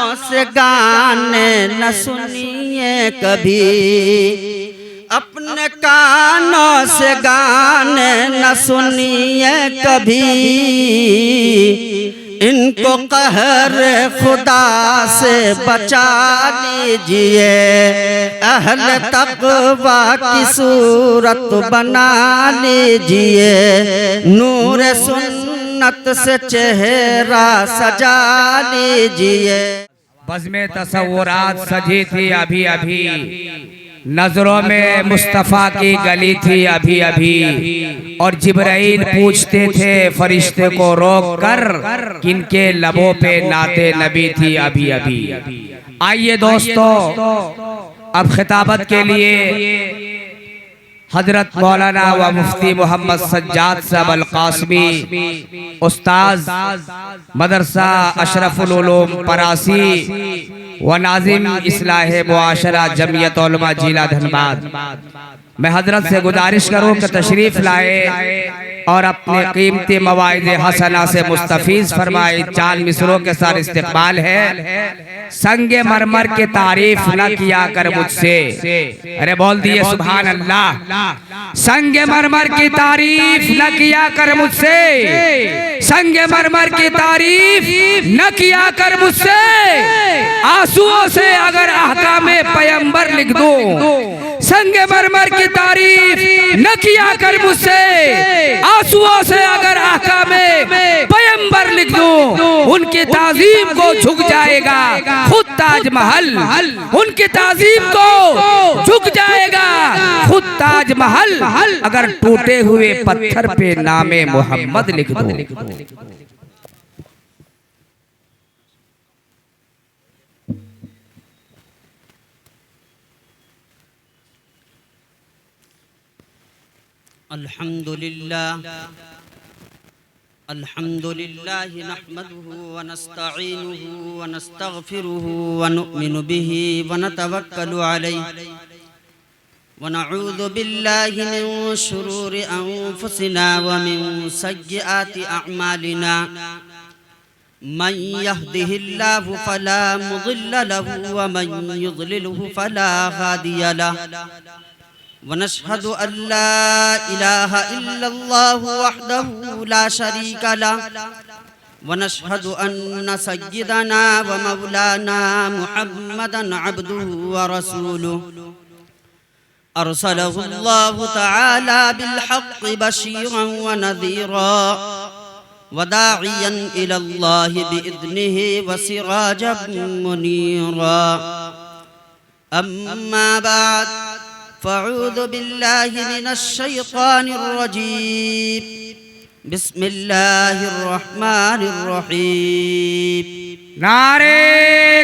कानों से गाने न सुनिए कभी, अपने कानों से गाने न सुनिए कभी। इनको कहर खुदा से बचा लीजिए, अहल तक़वा की सूरत बना लीजिए, नूर सुन्नत से चेहरा सजा लीजिए। बज़्मे तसव्वुरात सजी थी अभी अभी, नजरों में मुस्तफ़ा की गली थी अभी अभी, और जिब्राइल पूछते थे फरिश्ते को रोक कर, किनके लबों पे नाते नबी थी अभी अभी। आइए दोस्तों, अब खिताबत के लिए हजरत मौलाना व मुफ्ती मोहम्मद सज्जाद साहब अल कासमी उस्ताद मदरसा अशरफुल उलूम परासी व नाजिम इस्लाह मुआशरा जमियत उलमा जिला धनबाद, मैं हजरत से गुजारिश करूँ कि तशरीफ लाए और अपने कीमती मवाइद हसना से मुस्तफीज फरमाए। चांद मिसरों के साथ इस्तिकबाल है। संगे मरमर की तारीफ न किया कर मुझसे, अरे बोल दिए सुभान अल्लाह। संगे मरमर की तारीफ न किया कर मुझसे, संगे मरमर की तारीफ न किया कर मुझसे। आंसुओं से अगर अहकामे पैगंबर लिख दूं, संगे मरमर की तारीफ न किया कर मुझसे। आंसुओं से अगर अहकामे पैगंबर लिख दूं, उनकी ताजीम को झुक जाएगा खुद ताजमहल, उनकी ताजीम को झुक जाएगा खुद ताजमहल, अगर टूटे हुए पत्थर पे नामे मोहम्मद लिख दो। अल्हम्दुलिल्लाह अल्हम्दुलिल्लाह नहमदुहु व नस्तईनुहु व नस्तगफिरुहु व नुमिनु बिही व नतवक्कलु अलैहि व नऊज़ु बिल्लाहि मिन शुरूरि अनफुसिना व मिन सय्यिआति अअमालिना। मन यहदिहिल्लाहु फला मुदिल्ल लहु व मन युद्लिलहु फला हादिय लहु। वनशहदु अल्ला इलाहा इल्लल्लाहु वहदहु ला शरीका लहु वनशहदु अन्न सय्यिदना व मौलाना मुहम्मदन अब्दुहु व रसूलुहु अरसलहु अल्लाहु तआला बिल हक़्क़ि बशीरन व नज़ीरा व दाइयन इलल्लाहि बिइज़्निहि व सिराजन मुनीरा। अम्मा बाद फ़अऊज़ु बिल्लाहि मिनश शैतानिर रजीम। बिस्मिल्लाहिर रहमानिर रहीम। नारे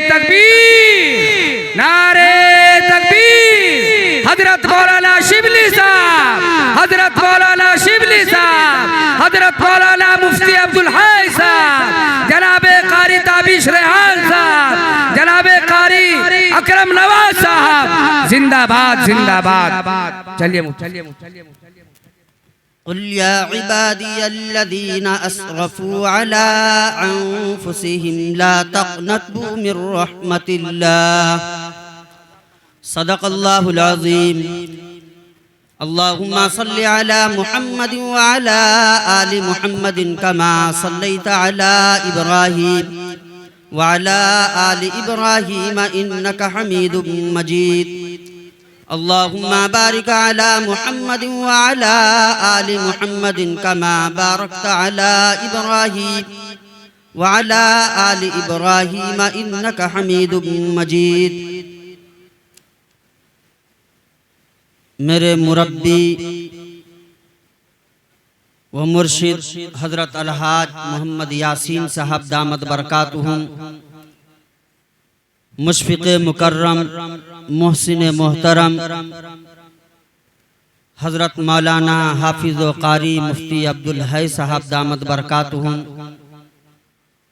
तकबीर, नारे तकबीर। हजरत मौलाना शिबली साहब, हजरत मौलाना शिबली साहब, हजरत मौलाना मुफ्ती अब्दुल हाई साहब, जनाबे कारी ताबिश रेहान साहब, जनाबे कारी अकरम नवाज साहब, जिंदाबाद जिंदाबाद। चलिए कुल या इबादियल्लज़ीना अस्रफ़ू अला अन्फुसिहिम ला तक़नतू मिर रहमतिल्लाह। सदक़ल्लाहुल अज़ीम। अल्लाहुम्मा सल्लि अला मुहम्मदिन व अला आलि मुहम्मदिन कमा सल्लैता अला इब्राहीम व अला आलि इब्राहीम इन्नका हमीदुम मजीद। अल्लाहुम्मा बारिक अला मुहम्मदिन व अला आलि मुहम्मदिन कमा बारकता अला इब्राहीम व अला आलि इब्राहीम इन्नका हमीदुम मजीद। मेरे मुरब्बी व मुर्शिद हजरत अलहाज मोहम्मद यासीन साहब दामद बरकातुहुम, मुशफ़िक़ मुकर्रम मोहसिन मोहतरम हजरत मौलाना हाफिज़ व कारी मुफ्ती अब्दुल हई साहब दामद बरकातुहुम,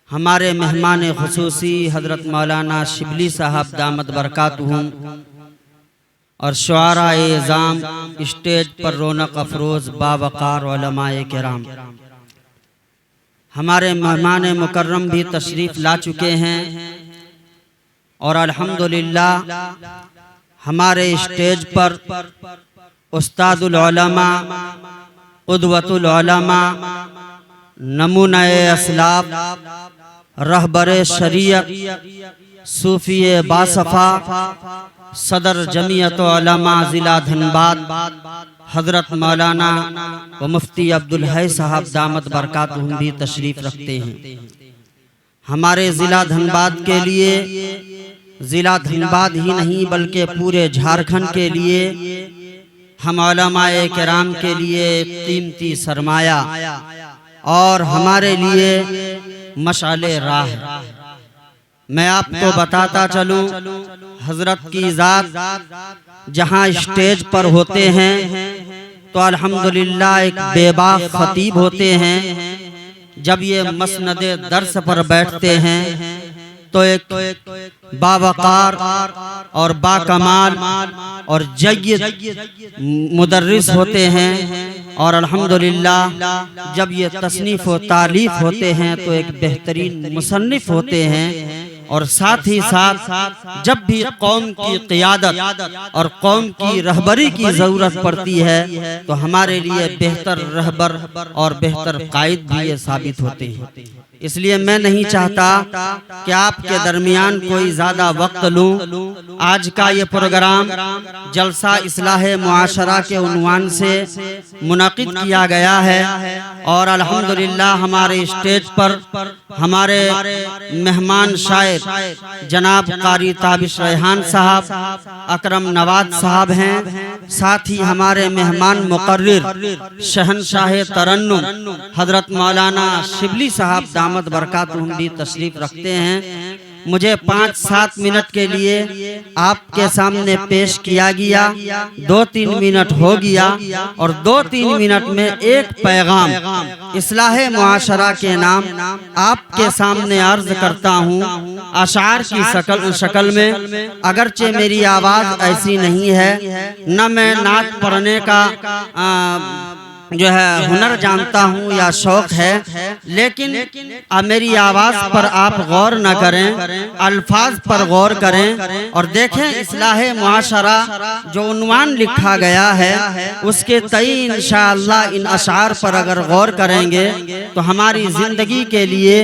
हमारे मेहमान खुसूसी हजरत मौलाना शिबली साहब दामद बरकातुहुम, और शुआराए इज़ाम, स्टेज पर रौनक अफरोज़ बावकार उलमाए किराम, हमारे मेहमान मुकर्रम भी तशरीफ़ ला चुके हैं। और अल्हम्दुलिल्लाह हमारे स्टेज पर उस्तादुल उलमा, क़ुदवतुल उलमा, नमूनाए असलाफ, रहबरे शरीयत, सूफिए बासफ़ा, सदर जमीयत उलमा ज़िला धनबाद हज़रत मौलाना व मुफ्ती अब्दुल है साहब दामत बरकातुहुम भी तशरीफ़ रखते हैं। हमारे ज़िला धनबाद के लिए, ज़िला धनबाद ही नहीं बल्कि पूरे झारखंड के लिए, हम उलमाए किराम के लिए कीमती सरमाया और हमारे लिए मशाले राह। मैं आपको बताता चलूं, हजरत की ज़ात जहां स्टेज पर होते हैं तो अल्हम्दुलिल्लाह एक बेबाक खतीब होते हैं। जब ये मसनदे दर्स पर बैठते हैं तो एक बावकार और बाकमाल और जय्यद मुदर्रिस होते हैं, और अल्हम्दुलिल्लाह जब ये तसनीफ़ व तालीफ़ होते हैं तो एक बेहतरीन मुसन्निफ़ होते हैं। और साथ ही साथ जब भी कौम की क़ियादत और कौम की रहबरी की ज़रूरत पड़ती है तो हमारे लिए बेहतर रहबर और बेहतर कायद भी ये साबित होते हैं। इसलिए मैं नहीं चाहता कि आपके दरमियान कोई ज़्यादा वक्त लूं। आज का ये प्रोग्राम जलसा इस्लाहे मुआशरा के उन्वान से मुनक़िद किया गया है, और अल्हम्दुलिल्लाह हमारे स्टेज पर हमारे मेहमान शायर जनाब कारी ताबिश रेहान साहब, अकरम नवाज साहब हैं। साथ ही हमारे मेहमान मुकर्रिर शहनशाह तरन्नुम हज़रत मौलाना शिबली साहब दामत बरकातुहुम भी तशरीफ़ रखते हैं। मुझे 5-7 मिनट के लिए आपके सामने पेश किया गया, 2-3 मिनट हो गया, और 2-3 मिनट में एक पैगाम इस्लाहे मुआशरा के नाम आपके सामने अर्ज करता हूँ अशार की शक्ल में। अगरचे मेरी आवाज़ ऐसी नहीं है, न मैं नात पढ़ने का जो है हुनर जानता हूँ या शौक है, लेकिन मेरी आवाज़ पर आप गौर न करें, अल्फाज पर गौर करें और देखें इस्लाहे मुआशरा जो उन्वान लिखा गया है उसके तई इंशाअल्लाह इन अशार पर अगर गौर करेंगे तो हमारी ज़िंदगी के लिए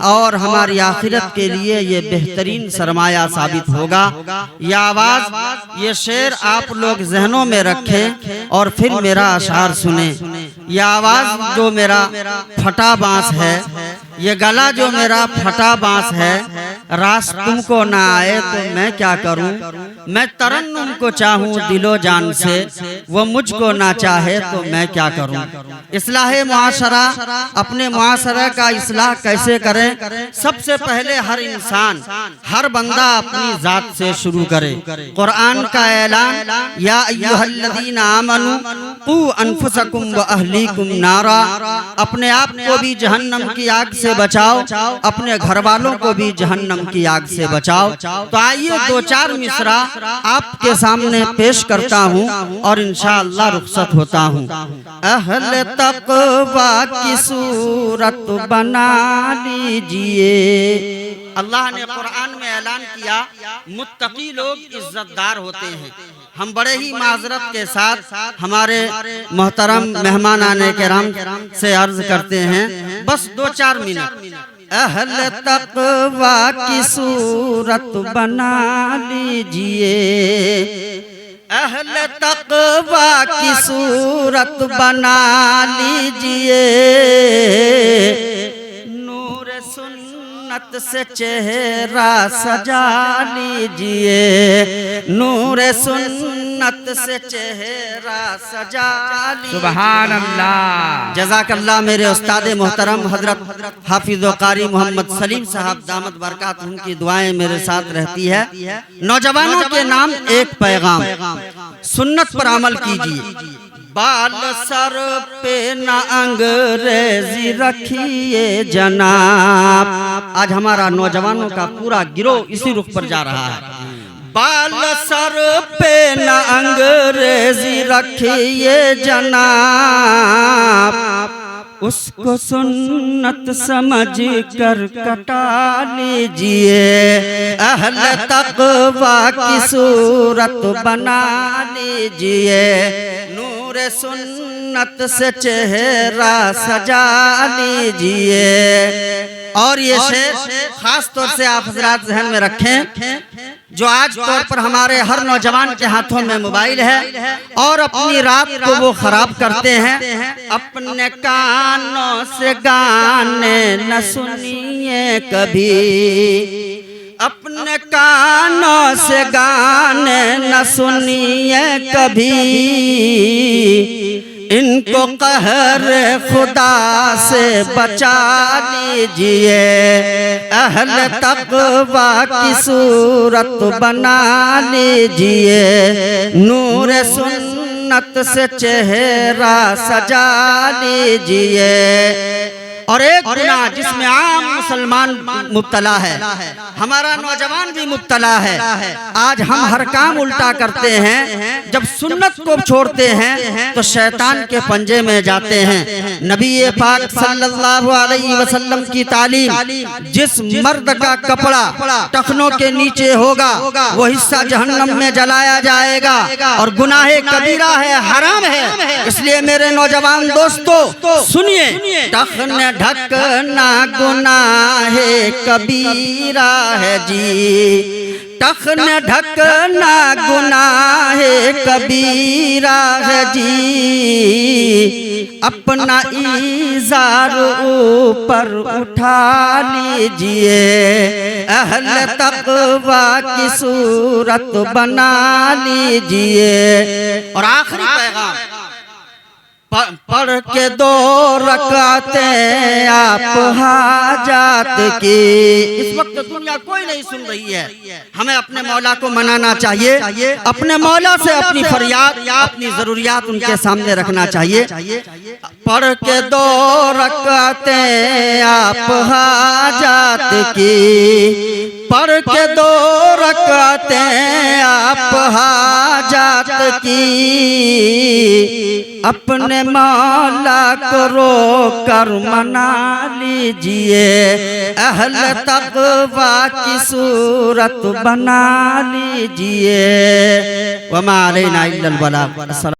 और हमारी आखिरत के लिए ये बेहतरीन सरमाया साबित होगा। यह आवाज़, ये शेर आप लोग जहनों में रखें और फिर मेरा अशार सुने। यह आवाज़ जो मेरा फटा बांस है, ये गला जो मेरा फटा बांस है, रास तुमको ना आए तो मैं क्या करूं। मैं तरन्नुम को चाहूं दिलो जान से, वो मुझको ना चाहे तो मैं क्या करूं। इस्लाहे मुआशरा, अपने मुआशरा का इस्लाह कैसे करें? सबसे पहले हर इंसान, हर बंदा अपनी ज़ात से शुरू करे। कुरान का ऐलान, या अय्युहल्लज़ीना आमनू क़ू अनफुसकुम व अहलीकुम नारा, अपने आप को भी जहन्नम की आग से बचाओ, अपने घर वालों को भी जहन्नम की आग से बचाओ। तो आइए 2-4 मिसरा आपके सामने पेश करता हूँ और इंशाअल्लाह रुखसत होता हूँ। अहले तक़वा की सूरत बना लीजिए। अल्लाह ने कुरान में ऐलान किया मुत्तकी लोग इज्जतदार होते हैं। हम बड़े ही माजरत के साथ हमारे मोहतरम मेहमान आने किराम से अर्ज करते हैं, बस 2-4 मिनट। अहले तक़वा की सूरत बना लीजिए, अहले तक़वा की सूरत बना लीजिए, नूर सुन्नत से चेहरा सजा लीजिए, नूर सुन्नत से चेहरा सजा लीजिए। सुभान अल्लाह, जज़ाकल्लाह। मेरे उस्ताद मोहतरम हजरत हाफिज़ व कारी मोहम्मद सलीम साहब दामत बरकातुहुम की दुआएं मेरे साथ रहती है। नौजवानों के नाम एक पैगाम, सुन्नत पर अमल कीजिए। बाल सर पे न अंग्रेजी रखिए जनाब। आज हमारा नौजवानों का पूरा गिरोह इसी रुख पर जा रहा है। बाल सर पे न अंग्रेजी रखिए जनाब, उसको सुन्नत समझ कर कटा लीजिए, अहले तक़वा की सूरत बना लीजिए, नूर सुन्नत से चेहरा सजा लीजिए। और ये शेर खास तौर से आप हजरात ज़हन में रखें, जो आज तौर पर हमारे हर नौजवान के हाथों में मोबाइल है और अपनी रात को वो खराब करते हैं। अपने कानों से गाने न सुनिए कभी, अपने कानों से गाने न सुनिए कभी, इनको कहर खुदा से बचा लीजिए, अहले तक़वा की सूरत बना लीजिए, नूर सुन्नत से चेहरा सजा लीजिए। और एक गुनाह जिसमें आम मुसलमान मुब्तला है, हमारा नौजवान भी मुब्तला है। आज हम हर काम उल्टा करते हैं, जब सुन्नत को छोड़ते हैं तो शैतान के पंजे में जाते हैं। नबी पाक सल्लल्लाहु अलैहि वसल्लम की तालीम, जिस मर्द का कपड़ा टखनों के नीचे होगा वो हिस्सा जहन्नम में जलाया जाएगा और गुनाहे कबीरा है, हराम है। इसलिए मेरे नौजवान दोस्तों सुनिए, टखने ढकना गुनाहे कबीरा है जी, टखने ढकना गुनाहे कबीरा है जी, अपना इज़ार ऊपर उठा लीजिए, अहले तक़वा की सूरत बना लीजिए। और आखिरी पैगाम, पढ़ के 2 रकातें आप हाजात की। इस वक्त दुनिया कोई नहीं सुन रही है, हमें अपने मौला को मनाना चाहिए, अपने मौला से अपनी फरियाद, अपनी जरूरियात उनके सामने रखना चाहिए। पढ़ के 2 रकातें आप हाजात की, पढ़ के 2 रकातें आप हाजात की, अपने मौला को रोकर मना लीजिए, अहले तक़वा की सूरत बना लीजिए। वमा अलैना इल्लल बलाग।